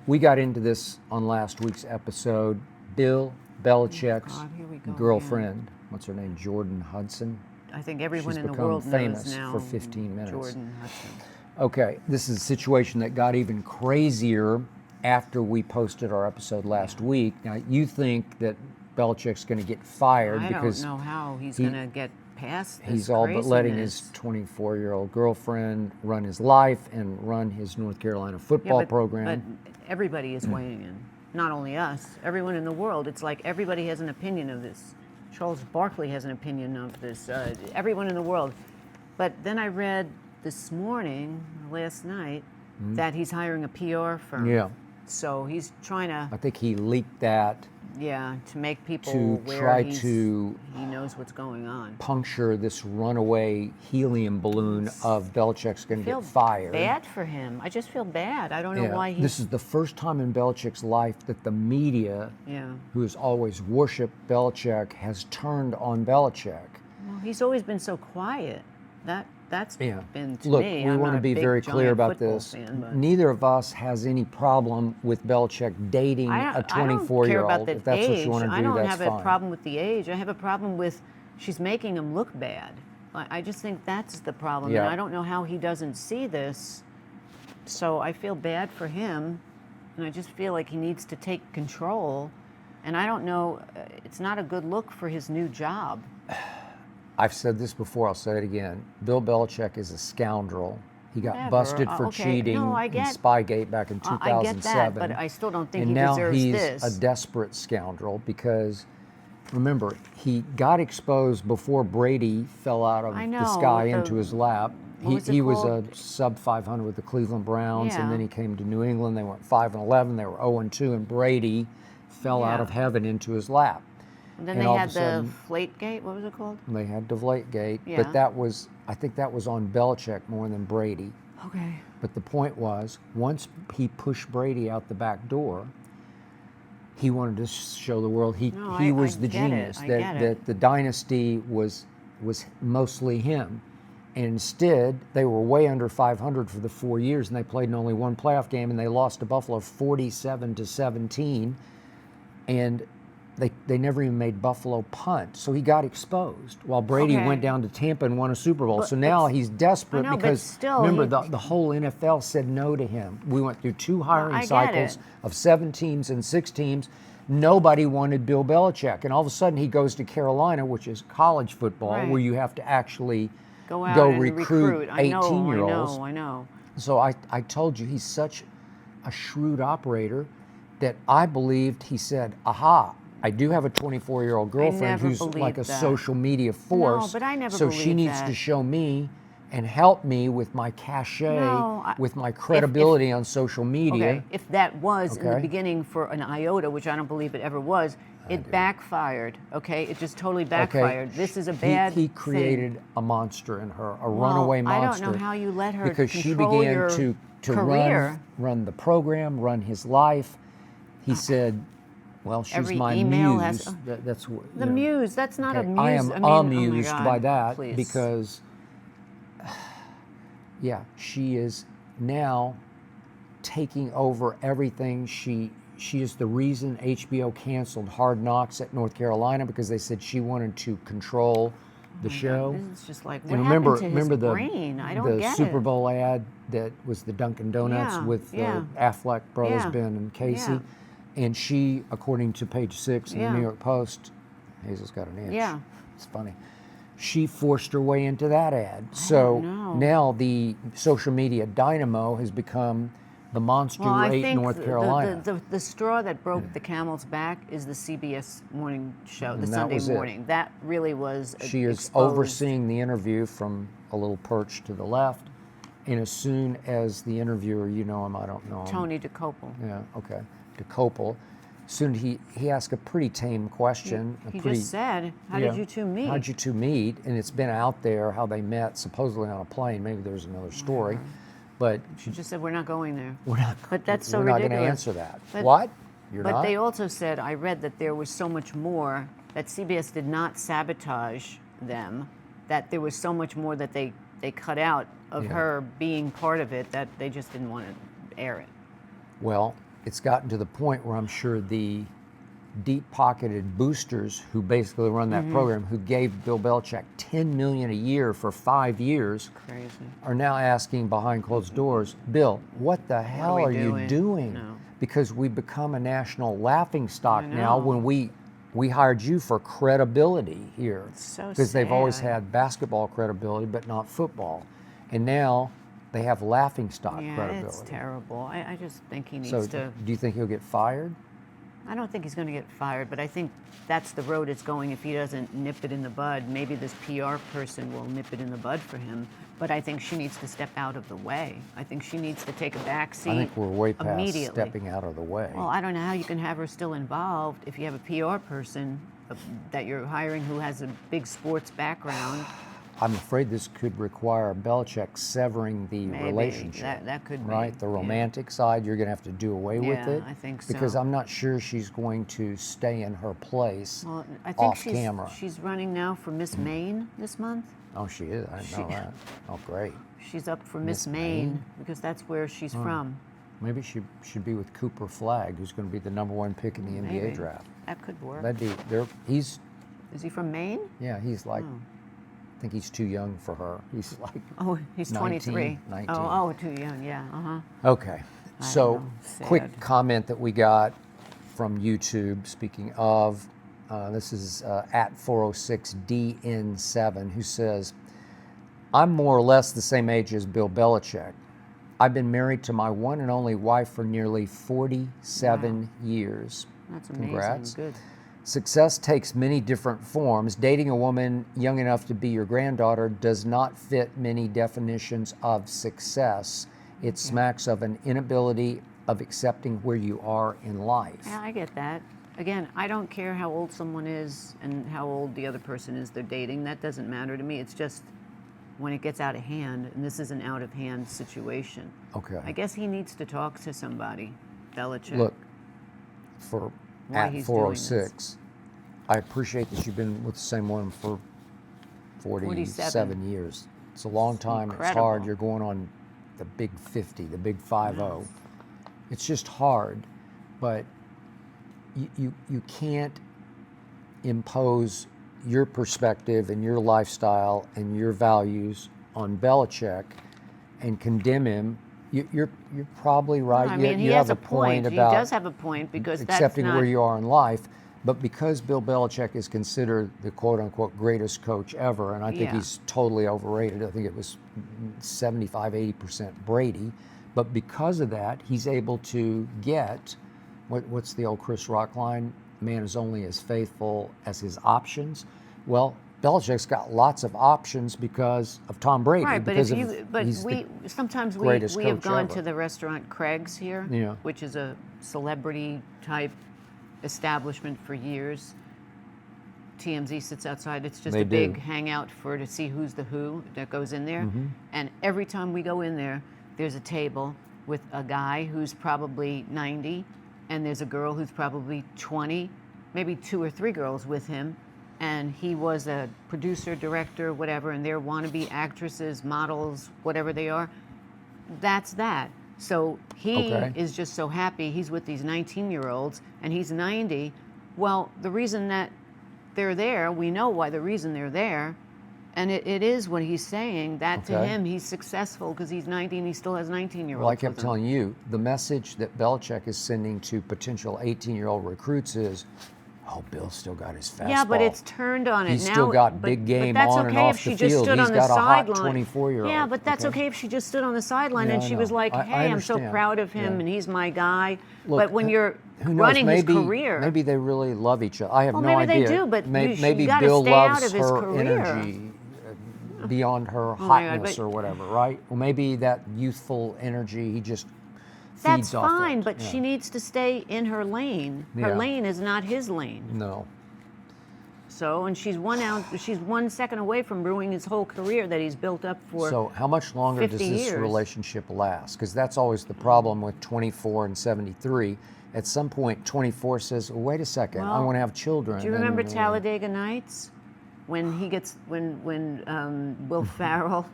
We got into this on last week's episode. Bill Belichick's Here we go girlfriend, what's her name, Jordan Hudson? I think everyone She's in the become world famous knows now for 15 minutes. Jordan Hudson. Okay, this is a situation that got even crazier after we posted our episode last week. Now, you think that Belichick's going to get fired because I don't know how he's going to get past this he's all but letting his 24-year-old girlfriend run his life and run his North Carolina football program. But everybody is weighing in. Not only us, everyone in the world. It's like everybody has an opinion of this. Charles Barkley has an opinion of this. Everyone in the world. But then I read this morning, last night, that he's hiring a PR firm. Yeah. So he's trying to... I think he leaked that. Yeah, to make people to aware try he knows what's going on. Puncture this runaway helium balloon of Belichick's going to get fired. Bad for him. I just feel bad. I don't know why he's... This is the first time in Belichick's life that the media, who has always worshipped Belichick, has turned on Belichick. Well, he's always been so quiet. That's been to Look, me. we I'm want not to be a big, very clear giant about football this. fan, but Neither of us has any problem with Belichick dating a 24-year-old. I don't care about the if that's age. what you want to do, I don't that's have fine. a problem with the age. I have a problem with she's making him look bad. I just think that's the problem. Yeah. And I don't know how he doesn't see this. So I feel bad for him. And I just feel like he needs to take control. And I don't know, it's not a good look for his new job. I've said this before, I'll say it again. Bill Belichick is a scoundrel. He got busted for cheating in Spygate back in 2007. I get that, but I still don't think he deserves this. And now he's a desperate scoundrel because, remember, he got exposed before Brady fell out of the sky into his lap. He was a sub-500 with the Cleveland Browns, and then he came to New England. They went 5-11. They were 0-2, and Brady fell out of heaven into his lap. And then they had the Deflategate. What was it called? They had Deflategate, but I think that was on Belichick more than Brady. Okay. But the point was, once he pushed Brady out the back door, he wanted to show the world he was the genius. That the dynasty was mostly him. And instead, they were way under 500 for the 4 years, and they played in only one playoff game, and they lost to Buffalo 47-17. And they never even made Buffalo punt. So he got exposed while Brady went down to Tampa and won a Super Bowl. So now he's desperate because, remember, the whole NFL said no to him. We went through 2 hiring cycles of 7 teams and 6 teams. Nobody wanted Bill Belichick. And all of a sudden he goes to Carolina, which is college football, where you have to actually go recruit 18-year-olds. I know. So I told you, he's such a shrewd operator that I believed he said, aha, I do have a 24-year-old girlfriend who's like a social media force. No, but I never so she needs to show me and help me with my cachet, with my credibility on social media. Okay, if that was in the beginning for an iota, which I don't believe it ever was, it backfired, okay? It just totally backfired. Okay. This is a bad He created a monster in her, a runaway monster. I don't know how you let her because she control began your to career. run the program, run his life. He said, well, she's my muse. That's what, the muse. That's not a muse. I am amused by that because, she is now taking over everything. She is the reason HBO canceled Hard Knocks at North Carolina because they said she wanted to control the show. This is just like, what happened to his brain? I don't get the Super Bowl ad that was the Dunkin' Donuts with the Affleck brothers, Ben and Casey. And she, according to page 6 in the New York Post, Hazel's got an itch. Yeah. It's funny. She forced her way into that ad. So now the social media dynamo has become the monster who ate North Carolina. The straw that broke the camel's back is the CBS morning show, the Sunday morning. That really was She is overseeing the interview from a little perch to the left. And as soon as the interviewer, you know him, I don't know him. Tony DeCopel. Yeah, okay. DeCopel. Soon he asked a pretty tame question. He just said, how did you two meet? How'd you two meet? And it's been out there how they met, supposedly on a plane. Maybe there's another story. But she just said, we're not going there. But that's so ridiculous. We're not going to answer that. What? You're not? But they also said, I read that there was so much more, that CBS did not sabotage them, that there was so much more that they cut out of her being part of it that they just didn't want to air it. Well, it's gotten to the point where I'm sure the deep-pocketed boosters who basically run that program, who gave Bill Belichick $10 million a year for 5 years, Crazy. are now asking behind closed doors, Bill, what the hell are you doing? No. Because we become a national laughingstock I now know. when we hired you for credibility here. It's so because they've always sad. had basketball credibility, but not football. And now they have laughingstock credibility. It's terrible. I just think he needs So to. do you think he'll get fired? I don't think he's going to get fired, but I think that's the road it's going if he doesn't nip it in the bud. Maybe this PR person will nip it in the bud for him, but I think she needs to step out of the way. I think she needs to take a back seat I think we're way past immediately. stepping out of the way. Well, I don't know how you can have her still involved if you have a PR person that you're hiring who has a big sports background. I'm afraid this could require Belichick severing the Maybe. relationship. That could be. Right? The romantic side, you're going to have to do away with it. I think so. Because I'm not sure she's going to stay in her place Well, I think off camera. she's running now for Miss Maine this month. Oh, she is? I didn't know that. Oh, great. She's up for Miss Miss Maine? Maine because that's where she's from. Maybe she should be with Cooper Flagg, who's going to be the #1 pick in the NBA Maybe. draft. That could work. That'd be there. Is he from Maine? He's like, I think he's too young for her. He's like, Oh, he's 23. 19. Oh, too young. Yeah. Okay. So, know, quick sad. comment that we got from YouTube. Speaking of, this is at 406DN7, who says, I'm more or less the same age as Bill Belichick. I've been married to my one and only wife for nearly 47 years. That's amazing. Congrats. Good. Success takes many different forms. Dating a woman young enough to be your granddaughter does not fit many definitions of success. It smacks of an inability of accepting where you are in life. Yeah, I get that. Again, I don't care how old someone is and how old the other person is they're dating. That doesn't matter to me. It's just when it gets out of hand, and this is an out of hand situation. Okay. I guess he needs to talk to somebody, Belichick. Look, for Why at he's doing 406, I appreciate that you've been with the same one for 47 years. It's a long time. It's hard. Incredible. You're going on the big 50, the big 50. It's just hard, but you can't impose your perspective and your lifestyle and your values on Belichick and condemn him. You're probably right. I mean, he you has have a a point. point about He does have a point because accepting that's not, where you are in life. But because Bill Belichick is considered the quote-unquote greatest coach ever, and I think he's totally overrated. I think it was 75-80% Brady. But because of that, he's able to get, what's the old Chris Rock line? Man is only as faithful as his options. Well, Belichick's got lots of options because of Tom Brady. Right, but because if you, but he's we the sometimes we greatest have coach gone ever. to the restaurant Craig's here, Yeah. which is a celebrity type establishment for years. TMZ sits outside. It's just They a big do. hangout to see who's the who that goes in there. Mm-hmm. And every time we go in there, there's a table with a guy who's probably 90, and there's a girl who's probably 20, maybe 2 or 3 girls with him. And he was a producer, director, whatever, and they're wannabe actresses, models, whatever they are. That's that. So he is just so happy he's with these 19-year-olds, and he's 90. Well, the reason that they're there, we know why the reason they're there, and it is what he's saying, that to him, he's successful because he's 90 and he still has 19-year-olds. Well, I kept telling you, the message that Belichick is sending to potential 18-year-old recruits is, oh, Bill's still got his fastball. Yeah, but it's turned on it He's now. still got big game that's on and okay off if she the just field. stood He's on the got a hot sideline. 24-year-old. Yeah, but that's okay if she just stood on the sideline Yeah, and I she was know. like, I "Hey, I'm so understand. proud of him, Yeah. and he's my guy." Look, but when you're who knows? running Maybe, his career, maybe they really love each other. I have well, no maybe idea. they do, but maybe you gotta Bill stay out loves of his her career. energy beyond her my God, hotness but- or whatever, right? Well, maybe that youthful energy he just that's feeds off fine. it. But Yeah. she needs to stay in her lane. Her Yeah. lane is not his lane. No. So, and she's 1 second away from ruining his whole career that he's built up for. So how much longer does 50 this years. relationship last? Because that's always the problem with 24 and 73. At some point, 24 says, well, wait a second, I Well, want to have children. Do you remember and, Talladega Nights? when Will Ferrell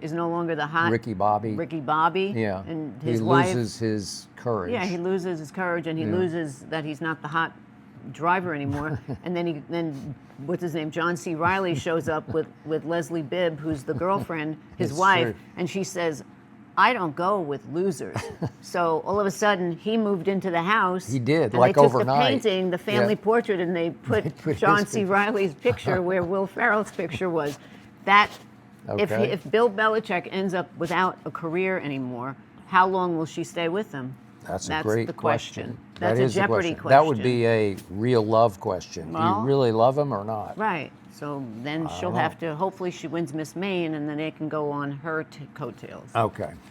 is no longer the hot Ricky Bobby. Yeah. And his he wife loses his courage. Yeah, he loses his courage, and he loses that he's not the hot driver anymore. And then what's his name? John C. Reilly shows up with Leslie Bibb, who's the girlfriend, his It's wife, true. and she says, "I don't go with losers." So all of a sudden, he moved into the house. He did, and like they took overnight. the painting, the family portrait, and they put put John his C. picture. Riley's picture where Will Ferrell's picture was. That Okay. if Bill Belichick ends up without a career anymore, how long will she stay with him? That's a great the question. That That's is a the Jeopardy question. That would be a real love question. Do Well, you really love him or not? Right. So then she'll have to, hopefully she wins Miss Maine, and then they can go on her coattails. Okay.